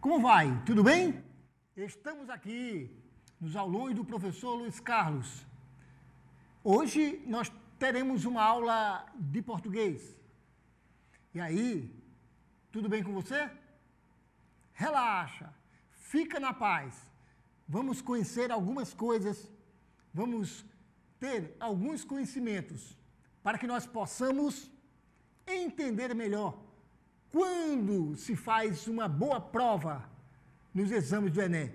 Como vai? Tudo bem? Estamos aqui nos aulões do professor Luiz Carlos. Hoje nós teremos uma aula de português. E aí, tudo bem com você? Relaxa, fica na paz. Vamos conhecer algumas coisas, vamos ter alguns conhecimentos para que nós possamos entender melhor quando se faz uma boa prova nos exames do Enem.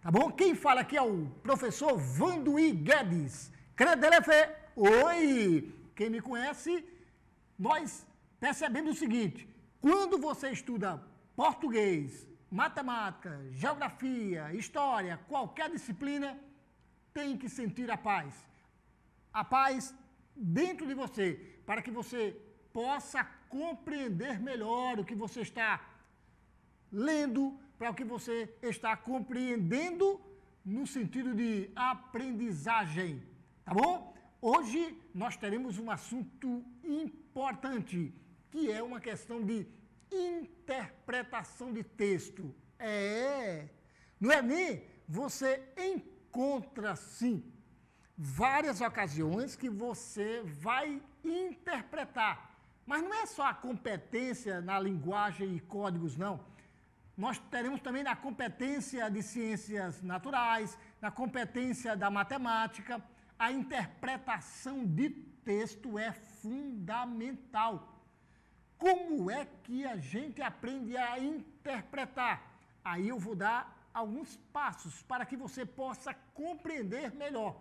Tá bom? Quem fala aqui é o professor Vanduí Guedes. Credelefe. Oi! Quem me conhece, nós percebemos o seguinte: quando você estuda português, matemática, geografia, história, qualquer disciplina, tem que sentir a paz. A paz dentro de você, para que você possa compreender melhor o que você está lendo, para o que você está compreendendo no sentido de aprendizagem, tá bom? Hoje nós teremos um assunto importante, que é uma questão de interpretação de texto. No Enem você encontra, sim, várias ocasiões que você vai interpretar. Mas não é só a competência na linguagem e códigos, não. Nós teremos também na competência de ciências naturais, na competência da matemática. A interpretação de texto é fundamental. Como é que a gente aprende a interpretar? Aí eu vou dar alguns passos para que você possa compreender melhor.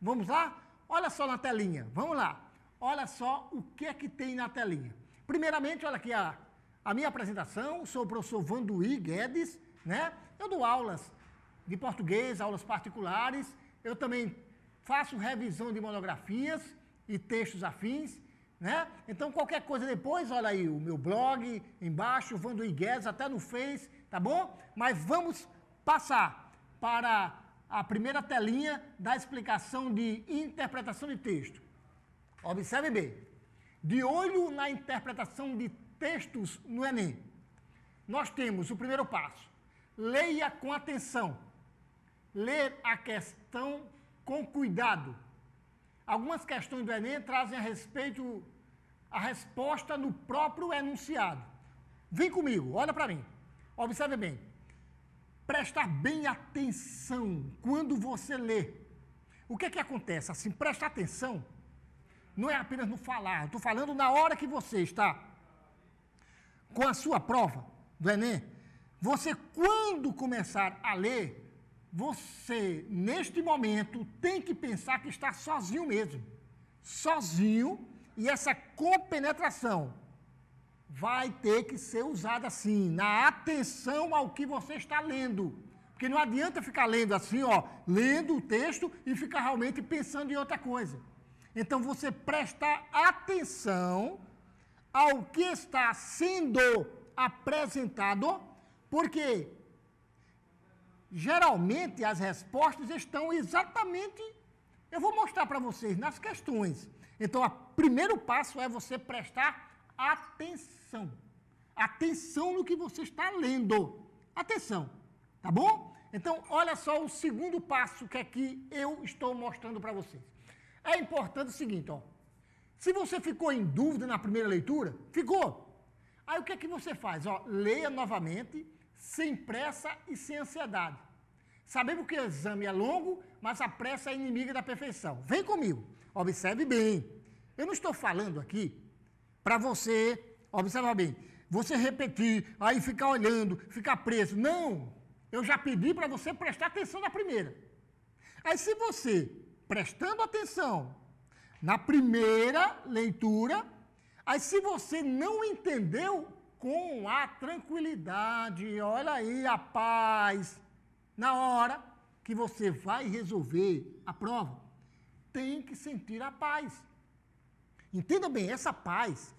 Vamos lá? Olha só na telinha, vamos lá. Olha só o que é que tem na telinha. Primeiramente, olha aqui a minha apresentação. Sou o professor Vanduí Guedes, né? Eu dou aulas de português, aulas particulares. Eu também faço revisão de monografias e textos afins, né? Então, qualquer coisa depois, olha aí o meu blog embaixo, Vanduí Guedes, até no Face, tá bom? Mas vamos passar para a primeira telinha da explicação de interpretação de texto. Observe bem, de olho na interpretação de textos no Enem, nós temos o primeiro passo: leia com atenção, ler a questão com cuidado. Algumas questões do Enem trazem a resposta no próprio enunciado. Vem comigo, olha para mim, observe bem. Prestar bem atenção quando você lê. O que é que acontece? Assim, prestar atenção não é apenas no falar. Estou falando na hora que você está com a sua prova do Enem. Você, quando começar a ler, você, neste momento, tem que pensar que está sozinho mesmo. Sozinho, e essa compenetração vai ter que ser usada assim, na atenção ao que você está lendo. Porque não adianta ficar lendo assim, ó, lendo o texto e ficar realmente pensando em outra coisa. Então, você prestar atenção ao que está sendo apresentado, porque geralmente as respostas estão exatamente, eu vou mostrar para vocês, nas questões. Então, o primeiro passo é você prestar atenção. Atenção no que você está lendo. Atenção, tá bom? Então, olha só o segundo passo que aqui eu estou mostrando para vocês. É importante o seguinte, ó. Se você ficou em dúvida na primeira leitura, ficou. Aí o que é que você faz? Ó, leia novamente, sem pressa e sem ansiedade. Sabemos que o exame é longo, mas a pressa é inimiga da perfeição. Vem comigo, observe bem. Eu não estou falando aqui para você, observa bem, você repetir, aí ficar olhando, ficar preso. Não, eu já pedi para você prestar atenção na primeira. Aí se você, prestando atenção na primeira leitura, aí se você não entendeu, com a tranquilidade, olha aí a paz, na hora que você vai resolver a prova, tem que sentir a paz. Entenda bem, essa paz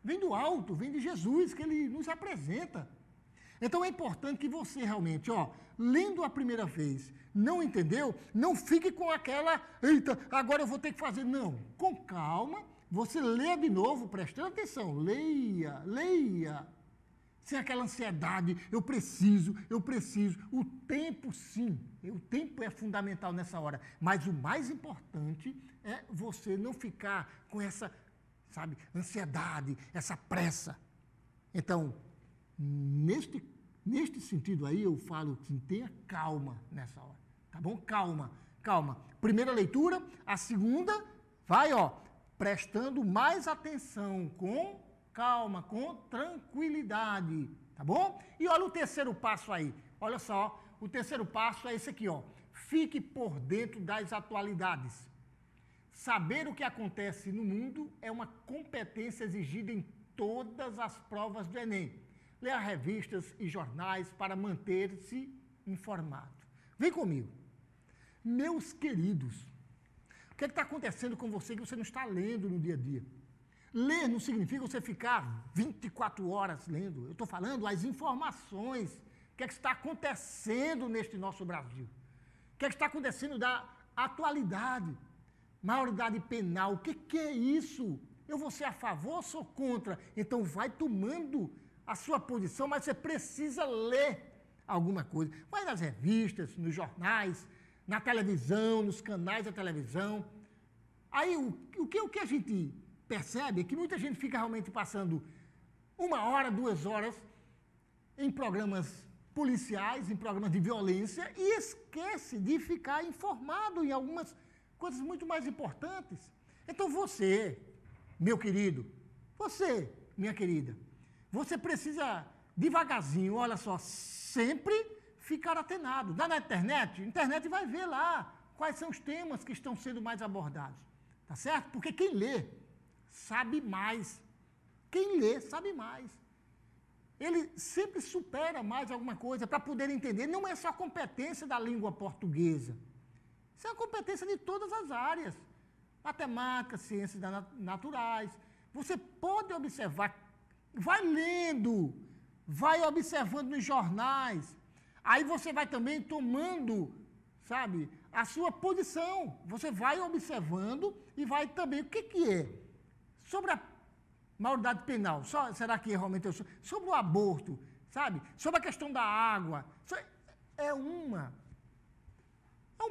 vem do alto, vem de Jesus, que ele nos apresenta. Então é importante que você realmente, ó, lendo a primeira vez, não entendeu, não fique com aquela, eita, agora eu vou ter que fazer. Não, com calma, você lê de novo, prestando atenção, leia, sem aquela ansiedade, eu preciso. O tempo, sim, o tempo é fundamental nessa hora, mas o mais importante é você não ficar com essa, sabe, ansiedade, essa pressa. Então, neste sentido aí, eu falo que tenha calma nessa hora, tá bom? Calma. Primeira leitura, a segunda, vai, prestando mais atenção, com calma, com tranquilidade, tá bom? E olha o terceiro passo aí, olha só, o terceiro passo é esse aqui, fique por dentro das atualidades. Saber o que acontece no mundo é uma competência exigida em todas as provas do Enem. Leia revistas e jornais para manter-se informado. Vem comigo. Meus queridos, o que está acontecendo com você que você não está lendo no dia a dia? Ler não significa você ficar 24 horas lendo. Eu estou falando as informações. O que está acontecendo neste nosso Brasil? O que está acontecendo da atualidade? Maioridade penal, o que é isso? Eu vou ser a favor ou sou contra? Então vai tomando a sua posição, mas você precisa ler alguma coisa. Vai nas revistas, nos jornais, na televisão, nos canais da televisão. Aí o que a gente percebe é que muita gente fica realmente passando 1 hora, 2 horas em programas policiais, em programas de violência e esquece de ficar informado em algumas coisas muito mais importantes. Então você, meu querido, você, minha querida, você precisa devagarzinho, olha só, sempre ficar atenado. Dá na internet, a internet vai ver lá quais são os temas que estão sendo mais abordados, tá certo? Porque quem lê sabe mais. Quem lê sabe mais. Ele sempre supera mais alguma coisa para poder entender. Não é só competência da língua portuguesa. Isso é a competência de todas as áreas. Matemática, ciências naturais. Você pode observar, vai lendo, vai observando nos jornais. Aí você vai também tomando, sabe, a sua posição. Você vai observando e vai também, o que é? Sobre a maioridade penal, será que realmente eu sou? Sobre o aborto, sabe? Sobre a questão da água. É um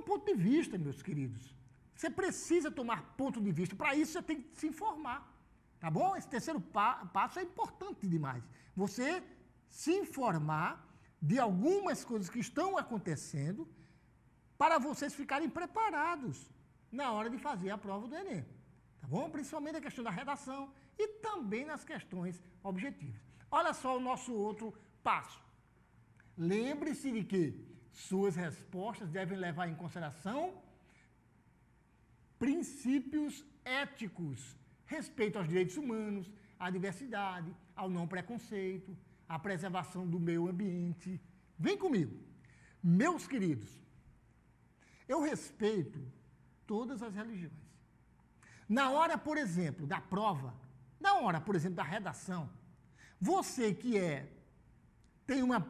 ponto de vista, meus queridos. Você precisa tomar ponto de vista. Para isso, você tem que se informar. Tá bom? Esse terceiro passo é importante demais. Você se informar de algumas coisas que estão acontecendo para vocês ficarem preparados na hora de fazer a prova do Enem. Tá bom? Principalmente a questão da redação e também nas questões objetivas. Olha só o nosso outro passo. Lembre-se de que suas respostas devem levar em consideração princípios éticos, respeito aos direitos humanos, à diversidade, ao não preconceito, à preservação do meio ambiente. Vem comigo. Meus queridos, eu respeito todas as religiões. Na hora, por exemplo, da prova, na hora, por exemplo, da redação, você que tem uma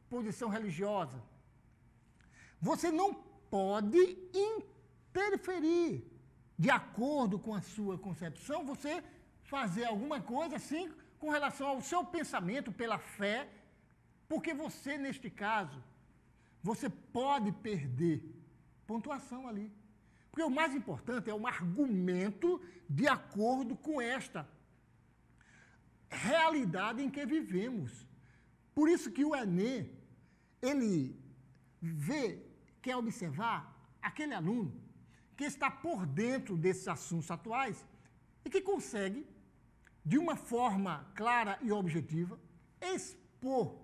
posição religiosa, você não pode interferir de acordo com a sua concepção, você fazer alguma coisa assim com relação ao seu pensamento pela fé, porque você, neste caso, você pode perder pontuação ali. Porque o mais importante é um argumento de acordo com esta realidade em que vivemos. Por isso que o Enem, ele quer observar aquele aluno que está por dentro desses assuntos atuais e que consegue, de uma forma clara e objetiva, expor,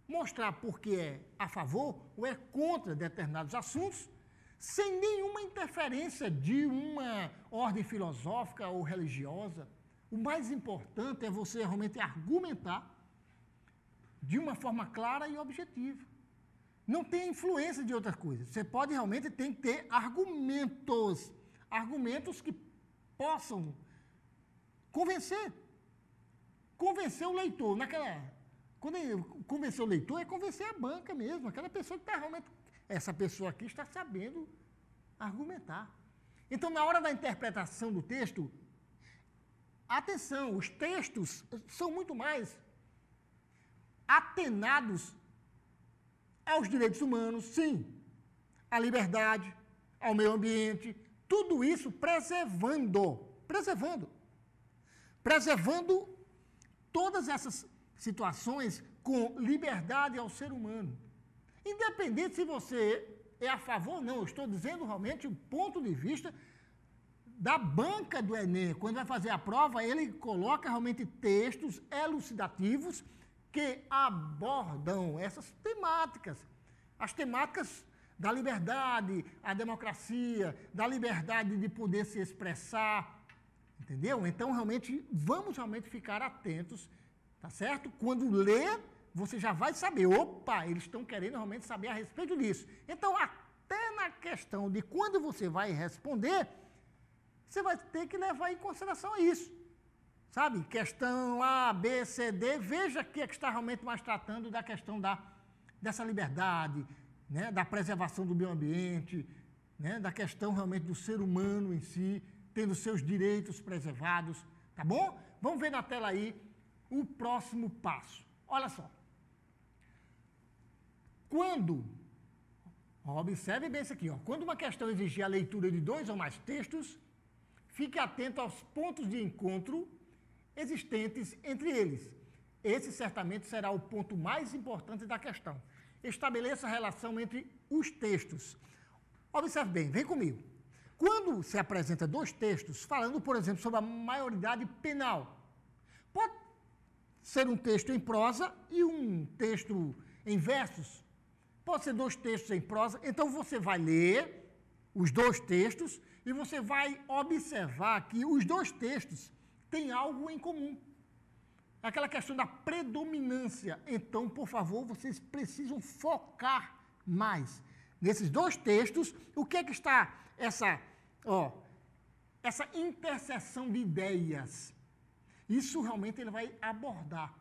mostrar por que é a favor ou é contra determinados assuntos, sem nenhuma interferência de uma ordem filosófica ou religiosa. O mais importante é você realmente argumentar de uma forma clara e objetiva. Não tem influência de outras coisas. Você pode realmente tem que ter argumentos que possam convencer o leitor. Quando convencer o leitor é convencer a banca mesmo, aquela pessoa que está realmente, essa pessoa aqui está sabendo argumentar. Então, na hora da interpretação do texto, atenção, os textos são muito mais atenados aos direitos humanos, sim, à liberdade, ao meio ambiente, tudo isso preservando todas essas situações com liberdade ao ser humano. Independente se você é a favor ou não, eu estou dizendo realmente o ponto de vista da banca do Enem. Quando vai fazer a prova, ele coloca realmente textos elucidativos que abordam essas temáticas. As temáticas da liberdade, a democracia, da liberdade de poder se expressar, entendeu? Então, vamos realmente ficar atentos, tá certo? Quando ler, você já vai saber, opa, eles estão querendo realmente saber a respeito disso. Então, até na questão de quando você vai responder, você vai ter que levar em consideração isso. Sabe? Questão A, B, C, D, veja que é que está realmente mais tratando da questão dessa liberdade, né? Da preservação do meio ambiente, né? Da questão realmente do ser humano em si, tendo seus direitos preservados, tá bom? Vamos ver na tela aí o próximo passo. Olha só. Observe bem isso aqui, ó. Quando uma questão exigir a leitura de 2 ou mais textos, fique atento aos pontos de encontro existentes entre eles. Esse certamente será o ponto mais importante da questão. Estabeleça a relação entre os textos. Observe bem, vem comigo. Quando se apresenta 2 textos, falando, por exemplo, sobre a maioridade penal, pode ser um texto em prosa e um texto em versos. Pode ser 2 textos em prosa. Então, você vai ler os 2 textos e você vai observar que os 2 textos têm algo em comum. Aquela questão da predominância. Então, por favor, vocês precisam focar mais nesses 2 textos. O que é que está essa interseção de ideias? Isso realmente ele vai abordar.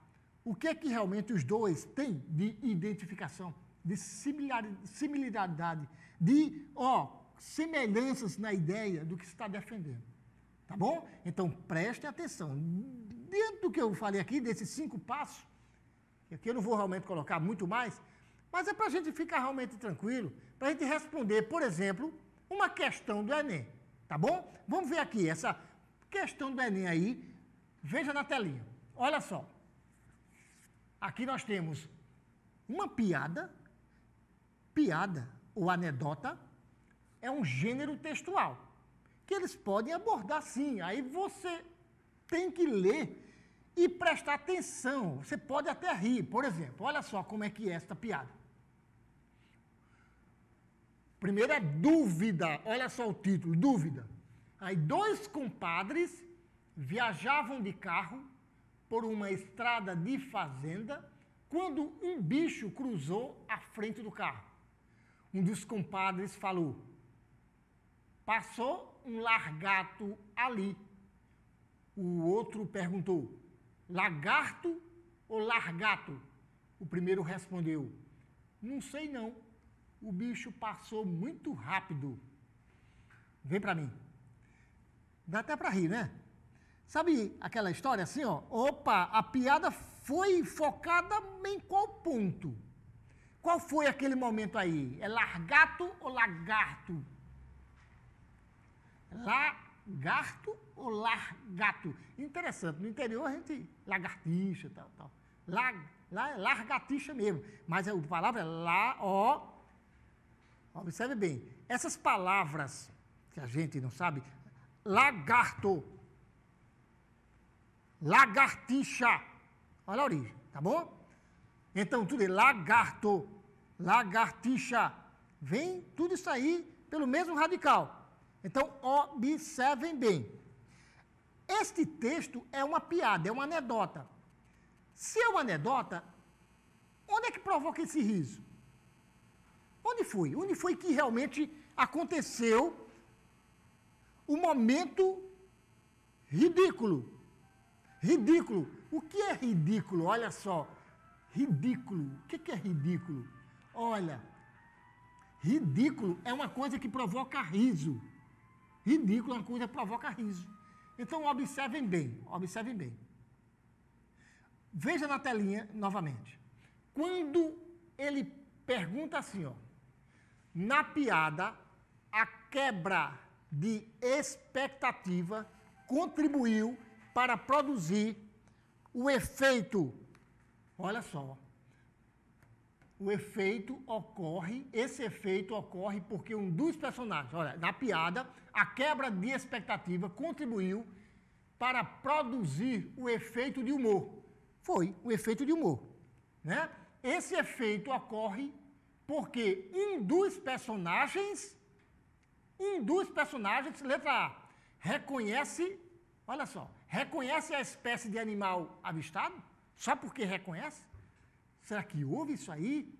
O que é que realmente os 2 têm de identificação, de similaridade, de semelhanças na ideia do que se está defendendo. Tá bom? Então, preste atenção. Dentro do que eu falei aqui, desses 5 passos, que aqui eu não vou realmente colocar muito mais, mas é para a gente ficar realmente tranquilo, para a gente responder, por exemplo, uma questão do Enem. Tá bom? Vamos ver aqui essa questão do Enem aí. Veja na telinha. Olha só. Aqui nós temos uma piada. Piada ou anedota é um gênero textual que eles podem abordar sim. Aí você tem que ler e prestar atenção. Você pode até rir. Por exemplo, olha só como é que é esta piada. Primeiro é dúvida. Olha só o título, dúvida. Aí 2 compadres viajavam de carro por uma estrada de fazenda quando um bicho cruzou à frente do carro. Um dos compadres falou: passou um lagarto ali. O outro perguntou: lagarto ou largato? O primeiro respondeu: não sei não. O bicho passou muito rápido. Vem para mim. Dá até para rir, né? Sabe aquela história assim, ó? Opa, a piada foi focada em qual ponto? Qual foi aquele momento aí? É largato ou lagarto? Lagarto ou largato? Interessante, no interior a gente lagartixa, tal. Lá é largatixa mesmo, mas a palavra é observe bem, essas palavras que a gente não sabe, lagarto, lagartixa, olha a origem, tá bom? Então, tudo é lagarto, lagartixa, vem tudo isso aí pelo mesmo radical. Então, observem bem. Este texto é uma piada, é uma anedota. Se é uma anedota, onde é que provoca esse riso? Onde foi? Onde foi que realmente aconteceu o momento ridículo? Ridículo. O que é ridículo? Olha só. Ridículo. O que é ridículo? Olha, ridículo é uma coisa que provoca riso. Ridículo é uma coisa que provoca riso. Então, observem bem, observem bem. Veja na telinha novamente. quando ele pergunta assim, ó, na piada, a quebra de expectativa contribuiu para produzir o efeito. Olha só, esse efeito ocorre porque um dos personagens, olha, na piada, a quebra de expectativa contribuiu para produzir o efeito de humor. Foi o efeito de humor, né? Esse efeito ocorre porque um dos personagens, letra A, reconhece, olha só, reconhece a espécie de animal avistado, só porque reconhece. Será que houve isso aí?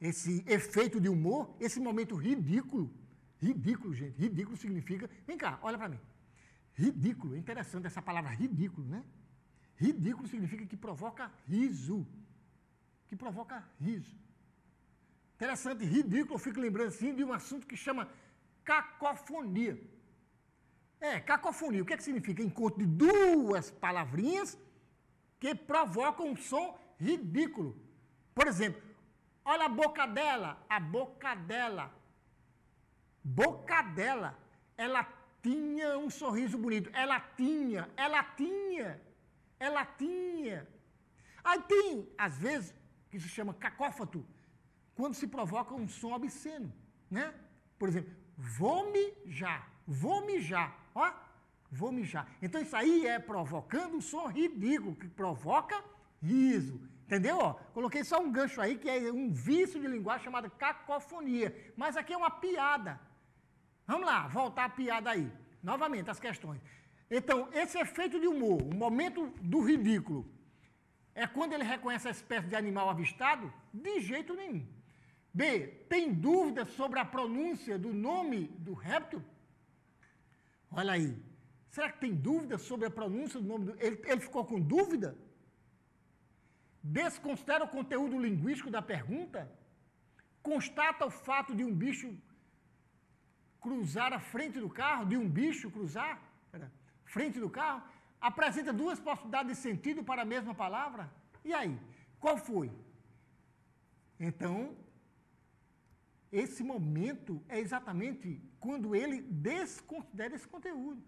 Esse efeito de humor, esse momento ridículo. Ridículo, gente. Ridículo significa... Vem cá, olha para mim. Ridículo, é interessante essa palavra ridículo, né? Ridículo significa que provoca riso. Que provoca riso. Interessante, ridículo, eu fico lembrando assim de um assunto que chama cacofonia. Cacofonia, o que é que significa? Encontro de duas palavrinhas que provocam um som ridículo. Por exemplo, olha a boca dela, ela tinha um sorriso bonito, ela tinha. Aí tem, às vezes, que se chama cacófato, quando se provoca um som obsceno, né? Por exemplo, vou mijar, ó, vou mijar. Então isso aí é provocando um som ridículo, que provoca riso, entendeu? Ó, coloquei só um gancho aí, que é um vício de linguagem chamado cacofonia, mas aqui é uma piada. Vamos lá, voltar a piada aí, novamente as questões. Então, esse efeito de humor, o momento do ridículo, é quando ele reconhece a espécie de animal avistado? De jeito nenhum. B, tem dúvidas sobre a pronúncia do nome do réptil? Olha aí. Será que tem dúvida sobre a pronúncia do nome do... Ele ficou com dúvida? Desconsidera o conteúdo linguístico da pergunta? Constata o fato de um bicho cruzar a frente do carro? Frente do carro? Apresenta duas possibilidades de sentido para a mesma palavra? E aí? Qual foi? Então, esse momento é exatamente quando ele desconsidera esse conteúdo.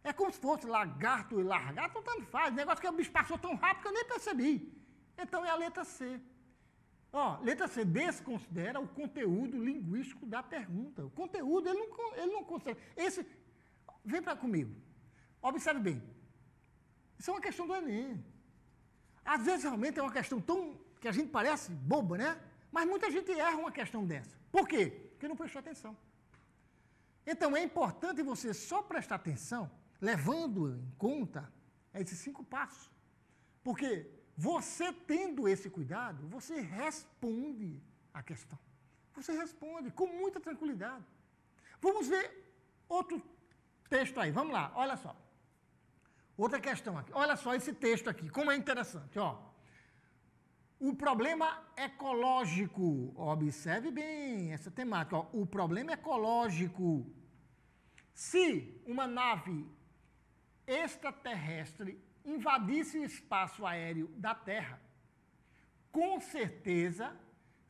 É como se fosse lagarto e largato, tanto faz. O negócio que o bicho passou tão rápido que eu nem percebi. Então é a letra C. Ó, letra C, desconsidera o conteúdo linguístico da pergunta. O conteúdo, ele não considera. Vem para comigo. Observe bem. Isso é uma questão do Enem. Às vezes, realmente, é uma questão tão... que a gente parece boba, né? Mas muita gente erra uma questão dessa. Por quê? Porque não prestou atenção. Então, é importante você só prestar atenção, levando em conta esses 5 passos. Porque você tendo esse cuidado, você responde a questão. Você responde com muita tranquilidade. Vamos ver outro texto aí. Vamos lá, olha só. Outra questão aqui. Olha só esse texto aqui, como é interessante, ó. O problema ecológico, observe bem essa temática, ó. O problema ecológico. Se uma nave extraterrestre invadisse o espaço aéreo da Terra, com certeza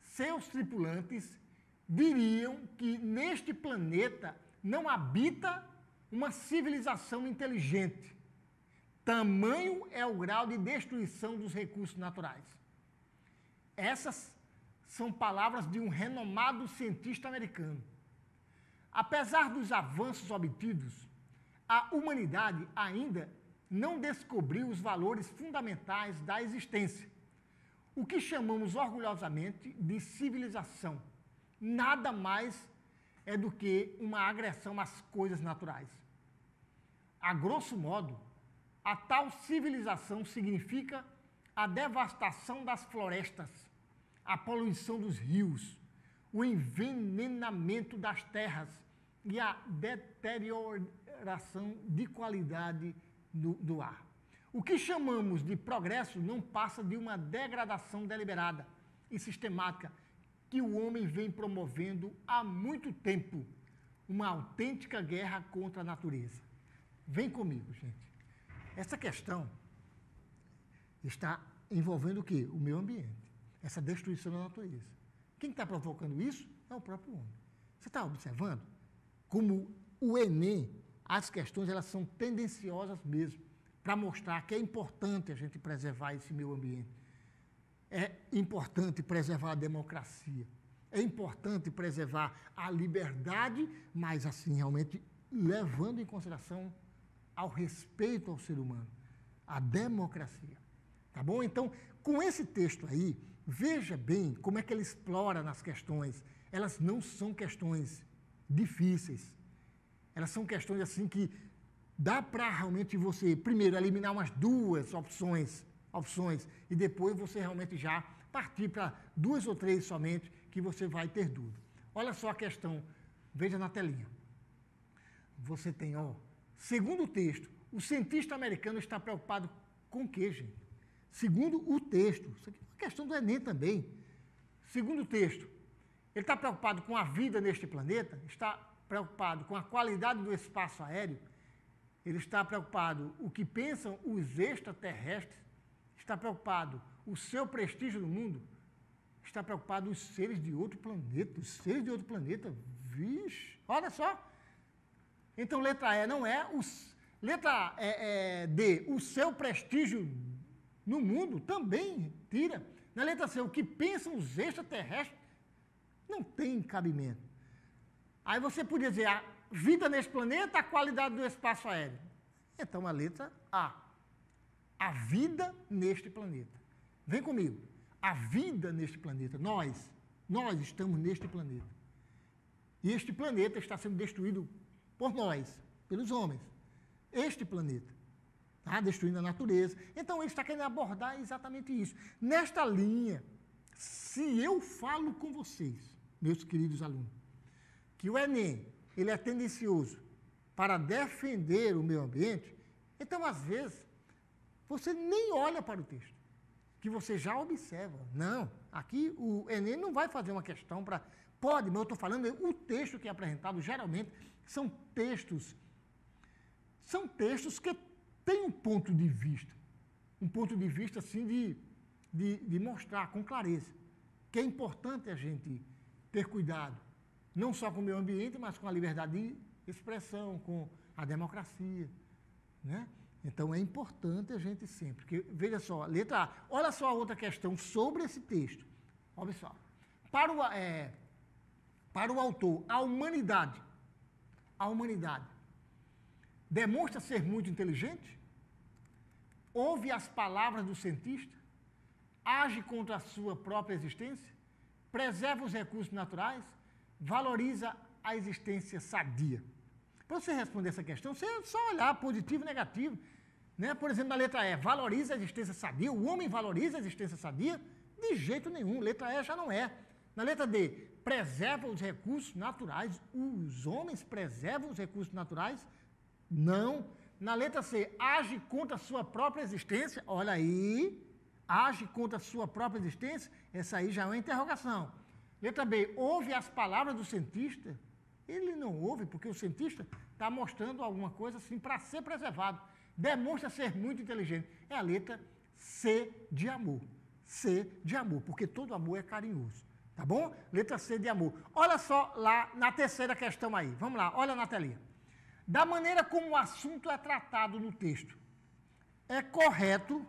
seus tripulantes diriam que neste planeta não habita uma civilização inteligente. Tamanho é o grau de destruição dos recursos naturais. Essas são palavras de um renomado cientista americano. Apesar dos avanços obtidos, a humanidade ainda não descobriu os valores fundamentais da existência, o que chamamos orgulhosamente de civilização. Nada mais é do que uma agressão às coisas naturais. A grosso modo, a tal civilização significa a devastação das florestas, a poluição dos rios, o envenenamento das terras e a deterioração de qualidade do ar. O que chamamos de progresso não passa de uma degradação deliberada e sistemática que o homem vem promovendo há muito tempo, uma autêntica guerra contra a natureza. Vem comigo, gente. Essa questão está envolvendo o quê? O meio ambiente. essa destruição da natureza. Quem está provocando isso é o próprio homem. Você está observando como o Enem, as questões, elas são tendenciosas mesmo, para mostrar que é importante a gente preservar esse meio ambiente. É importante preservar a democracia. É importante preservar a liberdade, mas assim, realmente, levando em consideração ao respeito ao ser humano, a democracia. Tá bom? Então, com esse texto aí, veja bem como é que ele explora nas questões. Elas não são questões difíceis. Elas são questões assim que dá para realmente você, primeiro, eliminar umas duas opções, e depois você realmente já partir para duas ou três somente, que você vai ter dúvida. Olha só a questão, veja na telinha. Você tem, segundo o texto, o cientista americano está preocupado com o quê, gente? Segundo o texto, isso aqui é uma questão do Enem também. Segundo o texto, ele está preocupado com a vida neste planeta, está preocupado com a qualidade do espaço aéreo, ele está preocupado o que pensam os extraterrestres, está preocupado o seu prestígio no mundo, está preocupado os seres de outro planeta, vixe, olha só. Então, letra E não é, letra D, o seu prestígio no mundo também tira. Na letra C, o que pensam os extraterrestres não tem cabimento. Aí você podia dizer, a vida nesse planeta, a qualidade do espaço aéreo. Então, a letra A, a vida neste planeta. Vem comigo. A vida neste planeta, nós estamos neste planeta. E este planeta está sendo destruído por nós, pelos homens. Este planeta. Tá? Destruindo a natureza. Então, ele está querendo abordar exatamente isso. Nesta linha, se eu falo com vocês, meus queridos alunos, que o Enem, ele é tendencioso para defender o meio ambiente, então, às vezes, você nem olha para o texto, que você já observa. Não, aqui o Enem não vai fazer uma questão para... Pode, mas eu estou falando, o texto que é apresentado, geralmente, são textos que têm um ponto de vista, assim, de mostrar com clareza que é importante a gente ter cuidado, não só com o meio ambiente, mas com a liberdade de expressão, com a democracia, né? Então, é importante a gente sempre, porque, veja só, letra A, olha só a outra questão sobre esse texto. Olha só. Para o autor, a humanidade demonstra ser muito inteligente, ouve as palavras do cientista, age contra a sua própria existência, preserva os recursos naturais, valoriza a existência sadia. Para você responder essa questão, você só olhar positivo e negativo. Né? Por exemplo, na letra E, valoriza a existência sadia. O homem valoriza a existência sadia? De jeito nenhum. Letra E já não é. Na letra D, preserva os recursos naturais. Os homens preservam os recursos naturais? Não. Na letra C, age contra a sua própria existência? Olha aí. Age contra a sua própria existência? Essa aí já é uma interrogação. Letra B, ouve as palavras do cientista? Ele não ouve, porque o cientista está mostrando alguma coisa assim para ser preservado. Demonstra ser muito inteligente. É a letra C de amor. C de amor, porque todo amor é carinhoso. Tá bom? Letra C de amor. Olha só lá na terceira questão aí. Vamos lá, olha na telinha. Da maneira como o assunto é tratado no texto, é correto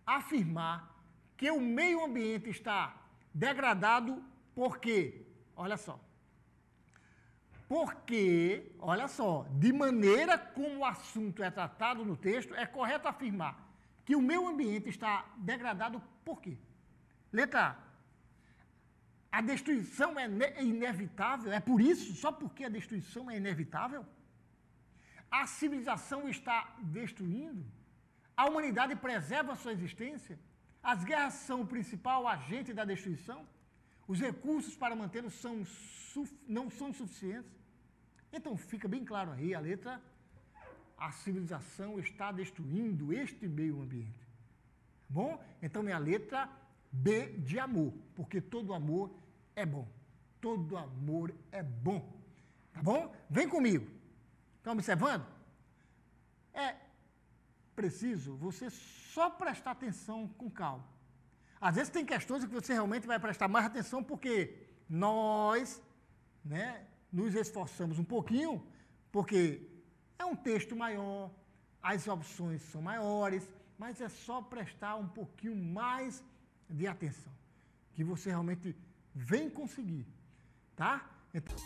afirmar que o meio ambiente está degradado porque... Olha só. Porque, olha só, de maneira como o assunto é tratado no texto, é correto afirmar que o meio ambiente está degradado por quê? Letra A. A destruição é inevitável, é por isso, só porque a destruição é inevitável? A civilização está destruindo? A humanidade preserva a sua existência? As guerras são o principal agente da destruição? Os recursos para mantê-los não são suficientes? Então, fica bem claro aí, a letra, a civilização está destruindo este meio ambiente. Bom? Então, é a letra B de amor, porque todo amor é bom. Todo amor é bom. Tá bom? Vem comigo. Estão observando? É preciso você só prestar atenção com calma. Às vezes tem questões que você realmente vai prestar mais atenção porque nós, né, nos esforçamos um pouquinho, porque é um texto maior, as opções são maiores, mas é só prestar um pouquinho mais de atenção, que você realmente vem conseguir, tá? Então...